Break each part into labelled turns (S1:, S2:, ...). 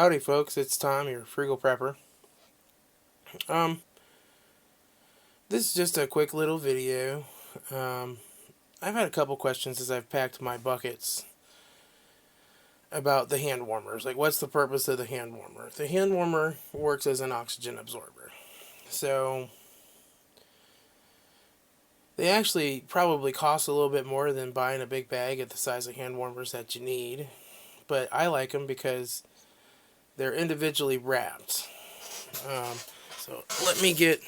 S1: Howdy folks, it's Tom, your frugal prepper. Um, this is just a quick little video. I've had a couple questions as I've packed my buckets about the hand warmers. Like, what's the purpose of the hand warmer? The hand warmer works as an oxygen absorber. So, they actually probably cost a little bit more than buying a big bag at the size of hand warmers that you need. But I like them because they're individually wrapped. So let me get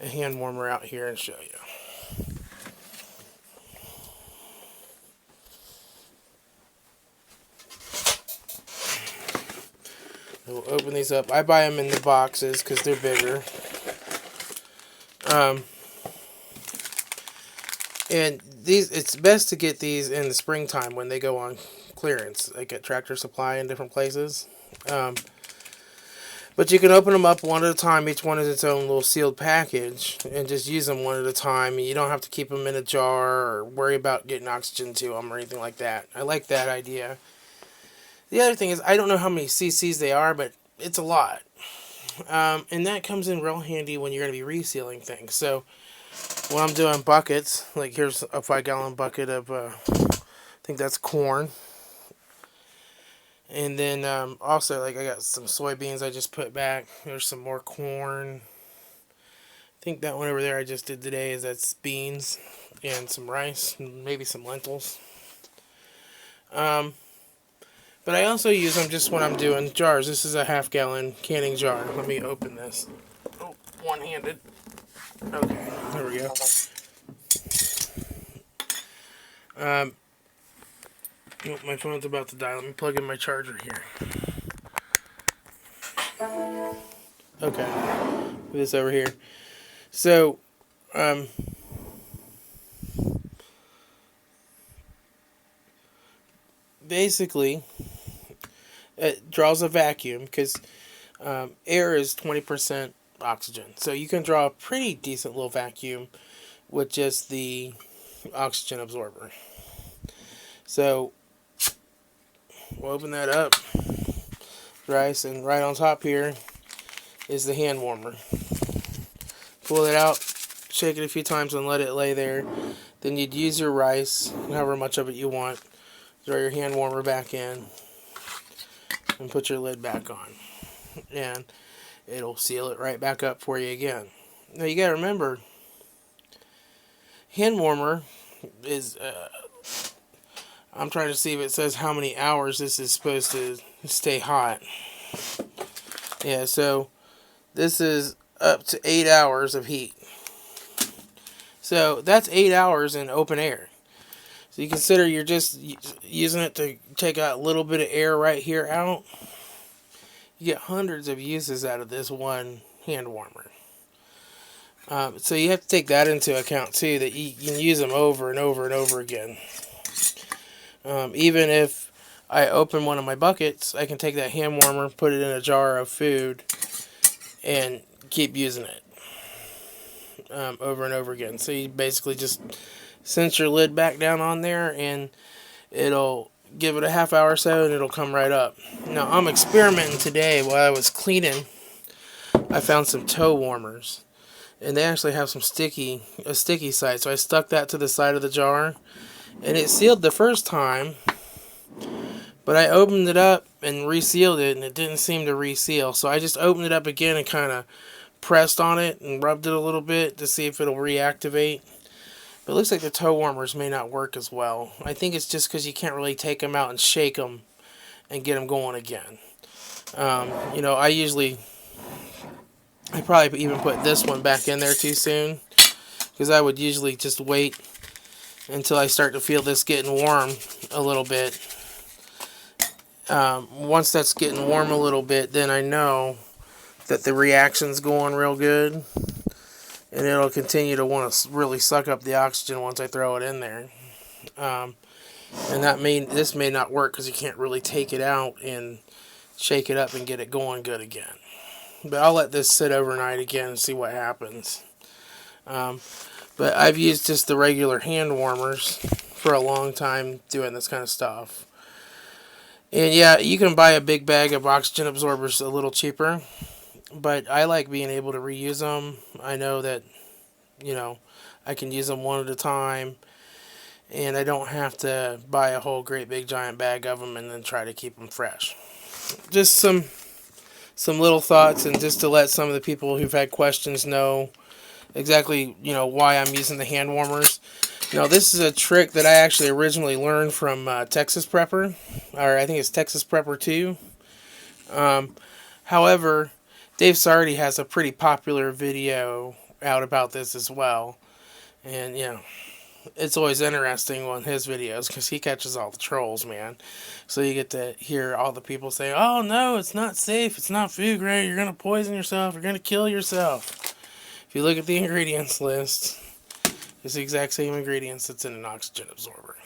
S1: a hand warmer out here and show you. We'll open these up. I buy them in the boxes because they're bigger. And it's best to get these in the springtime when they go on clearance, like at Tractor Supply and different places. But you can open them up one at a time. Each one is its own little sealed package, and just use them one at a time. You don't have to keep them in a jar or worry about getting oxygen to them or anything like that. I like that idea. The other thing is, I don't know how many cc's they are, but it's a lot. And that comes in real handy when you're going to be resealing things. So when I'm doing buckets, like here's a 5-gallon bucket of, I think that's corn. And then also, like, I got some soybeans I just put back. There's some more corn. I think that one over there I just did today that's beans and some rice, and maybe some lentils. But I also use them just when I'm doing jars. This is a 1/2-gallon canning jar. Let me open this. Oh, one-handed. Okay, there we go. Oh, my phone's about to die. Let me plug in my charger here. Okay, put this over here. So, basically, it draws a vacuum because air is 20% oxygen. So you can draw a pretty decent little vacuum with just the oxygen absorber. So we'll open that up, rice, and right on top here is the hand warmer. Pull it out, shake it a few times and let it lay there. Then you'd use your rice, however much of it you want, throw your hand warmer back in, and put your lid back on. And it'll seal it right back up for you again. Now you gotta remember, hand warmer is, I'm trying to see if it says how many hours this is supposed to stay hot. Yeah, so this is up to 8 hours of heat. So that's 8 hours in open air. So you consider you're just using it to take out a little bit of air right here out. You get hundreds of uses out of this one hand warmer. So you have to take that into account too, that you can use them over and over and over again. Even if I open one of my buckets, I can take that hand warmer, put it in a jar of food, and keep using it over and over again. So you basically just cinch your lid back down on there, and it'll give it a half hour or so, and it'll come right up. Now, I'm experimenting today while I was cleaning. I found some toe warmers, and they actually have a sticky side. So I stuck that to the side of the jar, and it sealed the first time, but I opened it up and resealed it, and it didn't seem to reseal. So I just opened it up again and kind of pressed on it and rubbed it a little bit to see if it'll reactivate. But it looks like the toe warmers may not work as well. I think it's just because you can't really take them out and shake them and get them going again. I probably even put this one back in there too soon, because I would usually just wait until I start to feel this getting warm a little bit. Once that's getting warm a little bit, then I know that the reaction's going real good, and it'll continue to want to really suck up the oxygen once I throw it in there. And this may not work because you can't really take it out and shake it up and get it going good again. But I'll let this sit overnight again and see what happens. But I've used just the regular hand warmers for a long time doing this kind of stuff. And yeah, you can buy a big bag of oxygen absorbers a little cheaper, but I like being able to reuse them. I know that, you know, I can use them one at a time, and I don't have to buy a whole great big giant bag of them and then try to keep them fresh. Just some little thoughts, and just to let some of the people who've had questions know exactly, why I'm using the hand warmers. This is a trick that I actually originally learned from Texas Prepper, or I think it's Texas Prepper 2. However, Dave Sardi has a pretty popular video out about this as well. And, it's always interesting on his videos because he catches all the trolls, man. So you get to hear all the people say, oh, no, it's not safe. It's not food grade. You're going to poison yourself. You're going to kill yourself. If you look at the ingredients list, it's the exact same ingredients that's in an oxygen absorber.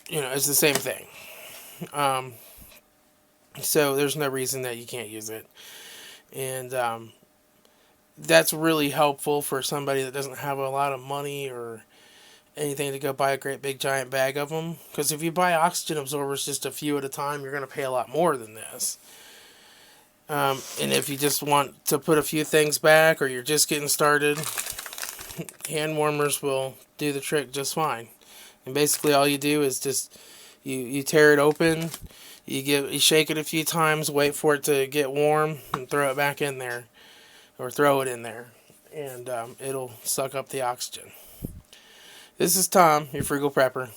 S1: It's the same thing. So there's no reason that you can't use it. And that's really helpful for somebody that doesn't have a lot of money or anything to go buy a great big giant bag of them. Because if you buy oxygen absorbers just a few at a time, you're going to pay a lot more than this. And if you just want to put a few things back or you're just getting started, hand warmers will do the trick just fine. And basically all you do is just you tear it open, you shake it a few times, wait for it to get warm, and throw it back in there, or throw it in there, and it'll suck up the oxygen. This is Tom, your Frugal Prepper.